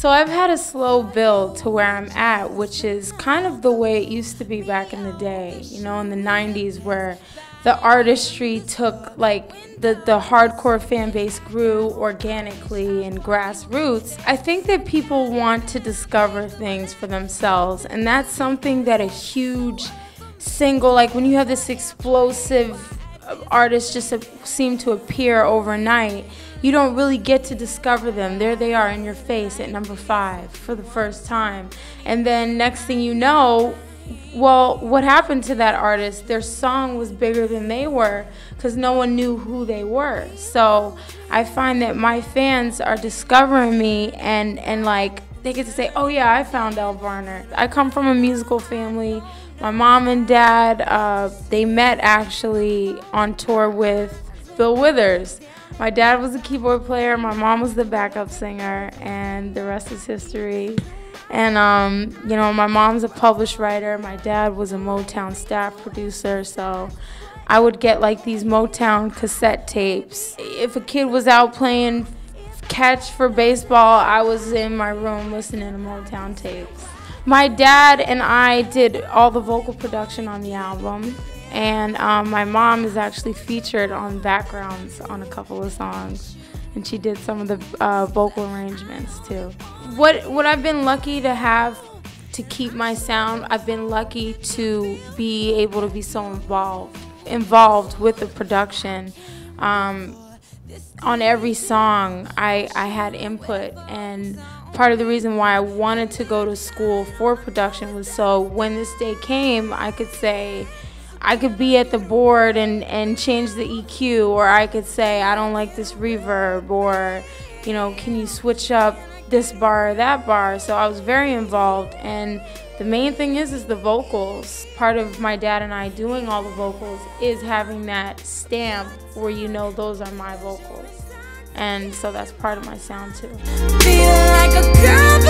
So I've had a slow build to where I'm at, which is kind of the way it used to be back in the day, you know, in the 90s, where the artistry took, like, the hardcore fan base grew organically and grassroots. I think that people want to discover things for themselves, and that's something that a huge single, like when you have this explosive artist just seem to appear overnight, you don't really get to discover them. There they are in your face at number 5 for the first time. And then next thing you know, well, what happened to that artist? Their song was bigger than they were because no one knew who they were. So I find that my fans are discovering me and like they get to say, oh yeah, I found Elle Varner. I come from a musical family. My mom and dad, they met actually on tour with Bill Withers. My dad was a keyboard player, my mom was the backup singer, and the rest is history. And, you know, my mom's a published writer, my dad was a Motown staff producer, so I would get like these Motown cassette tapes. If a kid was out playing catch for baseball, I was in my room listening to Motown tapes. My dad and I did all the vocal production on the album. And my mom is actually featured on backgrounds on a couple of songs, and she did some of the vocal arrangements too. What I've been lucky to have to keep my sound, I've been lucky to be able to be so involved with the production. On every song, I had input, and part of the reason why I wanted to go to school for production was so when this day came, I could say, I could be at the board and change the EQ, or I could say, I don't like this reverb, or, you know, can you switch up this bar or that bar? So I was very involved, and the main thing is the vocals. Part of my dad and I doing all the vocals is having that stamp where you know those are my vocals. And so that's part of my sound too. Feel like a girl